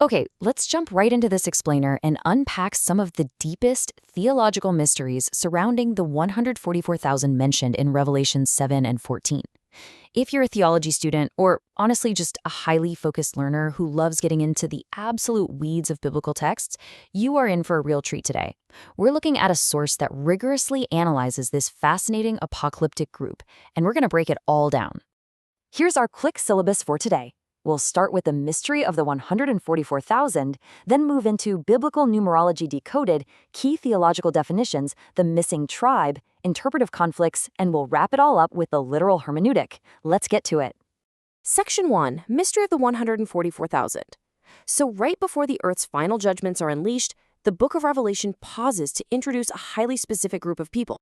Okay, let's jump right into this explainer and unpack some of the deepest theological mysteries surrounding the 144,000 mentioned in Revelation 7 and 14. If you're a theology student, or honestly just a highly focused learner who loves getting into the absolute weeds of biblical texts, you are in for a real treat today. We're looking at a source that rigorously analyzes this fascinating apocalyptic group, and we're going to break it all down. Here's our quick syllabus for today. We'll start with the mystery of the 144,000, then move into biblical numerology decoded, key theological definitions, the missing tribe, interpretive conflicts, and we'll wrap it all up with the literal hermeneutic. Let's get to it. Section 1, Mystery of the 144,000. So right before the Earth's final judgments are unleashed, the book of Revelation pauses to introduce a highly specific group of people.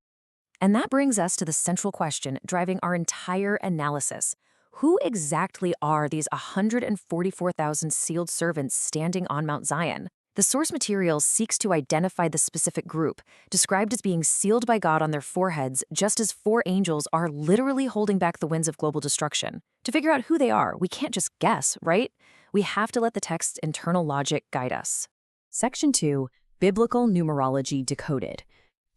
And that brings us to the central question driving our entire analysis. Who exactly are these 144,000 sealed servants standing on Mount Zion? The source material seeks to identify the specific group, described as being sealed by God on their foreheads, just as 4 angels are literally holding back the winds of global destruction. To figure out who they are, we can't just guess, right? We have to let the text's internal logic guide us. Section 2, Biblical Numerology Decoded.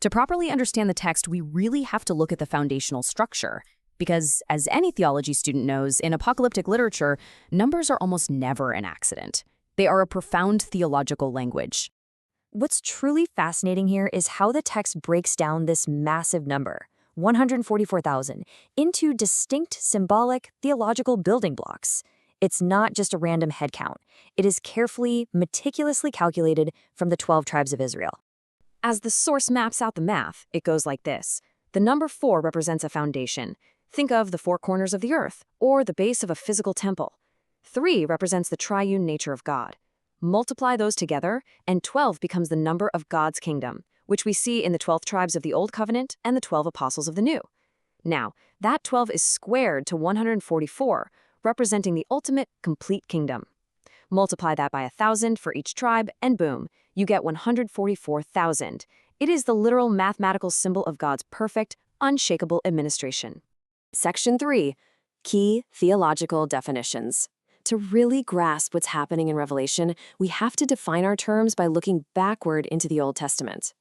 To properly understand the text, we really have to look at the foundational structure. Because, as any theology student knows, in apocalyptic literature, numbers are almost never an accident. They are a profound theological language. What's truly fascinating here is how the text breaks down this massive number, 144,000, into distinct symbolic theological building blocks. It's not just a random head count. It is carefully, meticulously calculated from the 12 tribes of Israel. As the source maps out the math, it goes like this. The number 4 represents a foundation. Think of the 4 corners of the earth, or the base of a physical temple. 3 represents the triune nature of God. Multiply those together, and 12 becomes the number of God's kingdom, which we see in the 12 tribes of the Old Covenant and the 12 apostles of the New. Now, that 12 is squared to 144, representing the ultimate complete kingdom. Multiply that by 1,000 for each tribe, and boom, you get 144,000. It is the literal mathematical symbol of God's perfect, unshakable administration. Section 3, Key Theological Definitions. To really grasp what's happening in Revelation, we have to define our terms by looking backward into the Old Testament.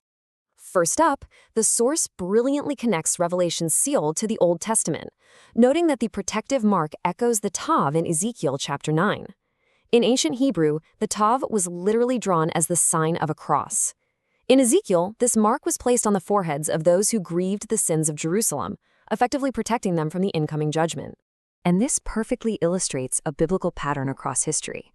First up, the source brilliantly connects Revelation's seal to the Old Testament, noting that the protective mark echoes the tav in Ezekiel chapter 9. In ancient Hebrew, the tav was literally drawn as the sign of a cross. In Ezekiel, this mark was placed on the foreheads of those who grieved the sins of Jerusalem, effectively protecting them from the incoming judgment. And this perfectly illustrates a biblical pattern across history.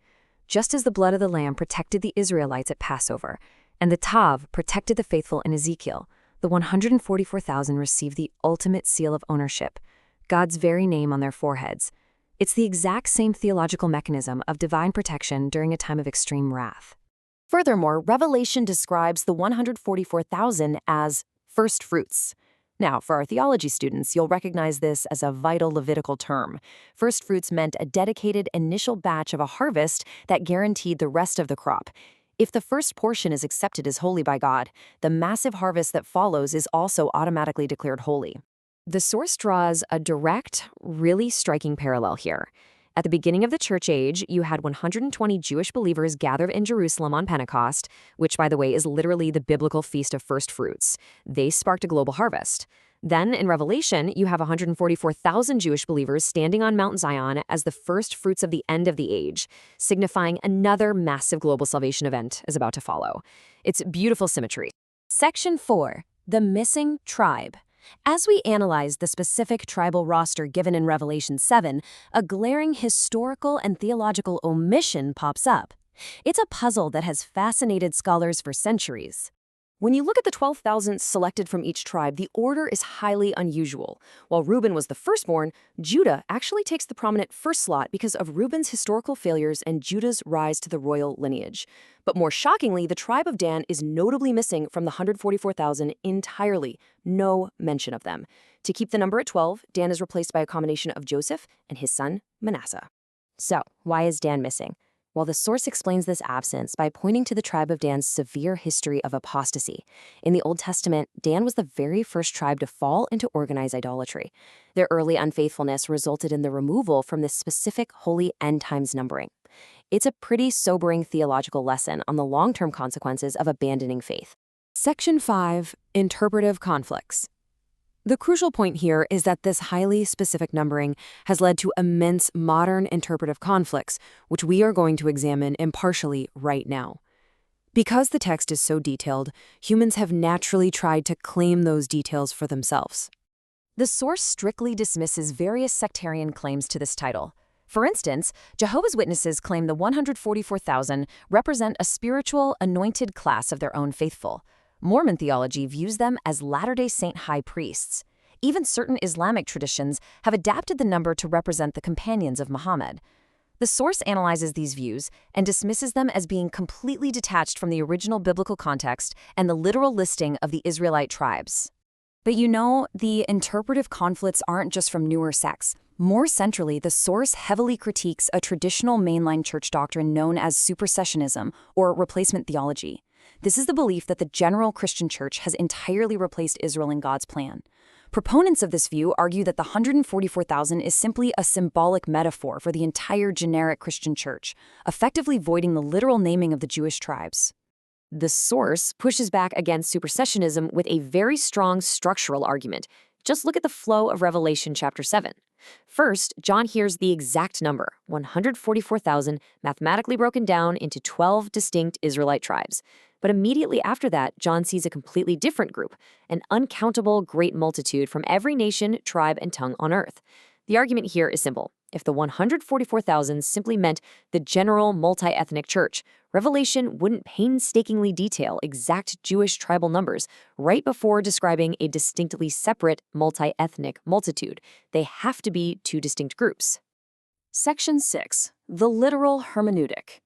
Just as the blood of the Lamb protected the Israelites at Passover, and the tav protected the faithful in Ezekiel, the 144,000 received the ultimate seal of ownership, God's very name on their foreheads. It's the exact same theological mechanism of divine protection during a time of extreme wrath. Furthermore, Revelation describes the 144,000 as first fruits. Now, for our theology students, you'll recognize this as a vital Levitical term. First fruits meant a dedicated initial batch of a harvest that guaranteed the rest of the crop. If the first portion is accepted as holy by God, the massive harvest that follows is also automatically declared holy. The source draws a direct, really striking parallel here. At the beginning of the church age, you had 120 Jewish believers gathered in Jerusalem on Pentecost, which, by the way, is literally the biblical feast of first fruits. They sparked a global harvest. Then, in Revelation, you have 144,000 Jewish believers standing on Mount Zion as the first fruits of the end of the age, signifying another massive global salvation event is about to follow. It's beautiful symmetry. Section 4, The Missing Tribe. As we analyze the specific tribal roster given in Revelation 7, a glaring historical and theological omission pops up. It's a puzzle that has fascinated scholars for centuries. When you look at the 12,000 selected from each tribe, the order is highly unusual. While Reuben was the firstborn, Judah actually takes the prominent first slot because of Reuben's historical failures and Judah's rise to the royal lineage. But more shockingly, the tribe of Dan is notably missing from the 144,000 entirely. No mention of them. To keep the number at 12, Dan is replaced by a combination of Joseph and his son, Manasseh. So, why is Dan missing? Well, the source explains this absence by pointing to the tribe of Dan's severe history of apostasy. In the Old Testament, Dan was the very first tribe to fall into organized idolatry. Their early unfaithfulness resulted in the removal from this specific holy end times numbering. It's a pretty sobering theological lesson on the long-term consequences of abandoning faith. Section 5. Interpretive conflicts. The crucial point here is that this highly specific numbering has led to immense modern interpretive conflicts, which we are going to examine impartially right now. Because the text is so detailed, humans have naturally tried to claim those details for themselves. The source strictly dismisses various sectarian claims to this title. For instance, Jehovah's Witnesses claim the 144,000 represent a spiritual, anointed class of their own faithful. Mormon theology views them as Latter-day Saint high priests. Even certain Islamic traditions have adapted the number to represent the companions of Muhammad. The source analyzes these views and dismisses them as being completely detached from the original biblical context and the literal listing of the Israelite tribes. But the interpretive conflicts aren't just from newer sects. More centrally, the source heavily critiques a traditional mainline church doctrine known as supersessionism or replacement theology. This is the belief that the general Christian church has entirely replaced Israel in God's plan. Proponents of this view argue that the 144,000 is simply a symbolic metaphor for the entire generic Christian church, effectively voiding the literal naming of the Jewish tribes. The source pushes back against supersessionism with a very strong structural argument. Just look at the flow of Revelation chapter 7. First, John hears the exact number, 144,000, mathematically broken down into 12 distinct Israelite tribes. But immediately after that, John sees a completely different group, an uncountable great multitude from every nation, tribe, and tongue on earth. The argument here is simple. If the 144,000 simply meant the general multi-ethnic church, Revelation wouldn't painstakingly detail exact Jewish tribal numbers right before describing a distinctly separate multi-ethnic multitude. They have to be two distinct groups. Section 6. The literal hermeneutic.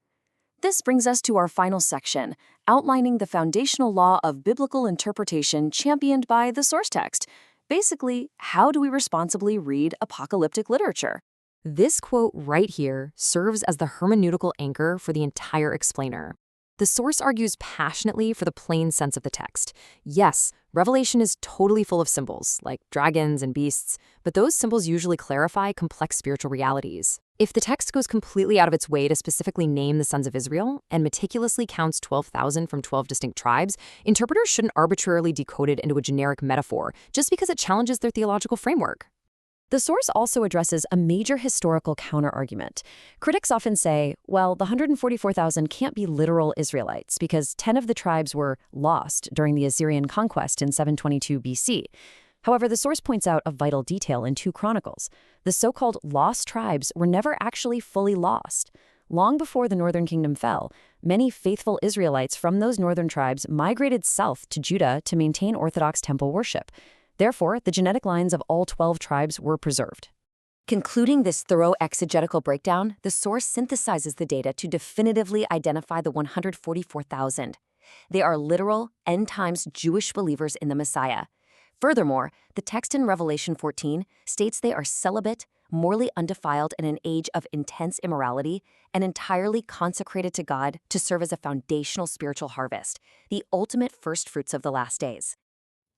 This brings us to our final section, outlining the foundational law of biblical interpretation championed by the source text. Basically, how do we responsibly read apocalyptic literature? This quote right here serves as the hermeneutical anchor for the entire explainer. The source argues passionately for the plain sense of the text. Yes, Revelation is totally full of symbols, like dragons and beasts, but those symbols usually clarify complex spiritual realities. If the text goes completely out of its way to specifically name the sons of Israel and meticulously counts 12,000 from 12 distinct tribes, interpreters shouldn't arbitrarily decode it into a generic metaphor just because it challenges their theological framework. The source also addresses a major historical counterargument. Critics often say, well, the 144,000 can't be literal Israelites because 10 of the tribes were lost during the Assyrian conquest in 722 BC. However, the source points out a vital detail in 2 Chronicles. The so-called lost tribes were never actually fully lost. Long before the northern kingdom fell, many faithful Israelites from those northern tribes migrated south to Judah to maintain Orthodox temple worship. Therefore, the genetic lines of all 12 tribes were preserved. Concluding this thorough exegetical breakdown, the source synthesizes the data to definitively identify the 144,000. They are literal, end-times Jewish believers in the Messiah. Furthermore, the text in Revelation 14 states they are celibate, morally undefiled in an age of intense immorality, and entirely consecrated to God to serve as a foundational spiritual harvest, the ultimate first fruits of the last days.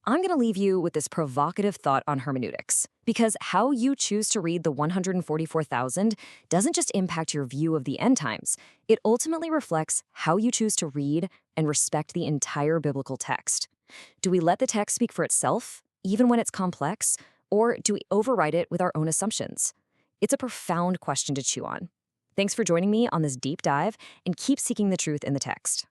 I'm going to leave you with this provocative thought on hermeneutics, because how you choose to read the 144,000 doesn't just impact your view of the end times. It ultimately reflects how you choose to read and respect the entire biblical text. Do we let the text speak for itself, even when it's complex, or do we override it with our own assumptions? It's a profound question to chew on. Thanks for joining me on this deep dive, and keep seeking the truth in the text.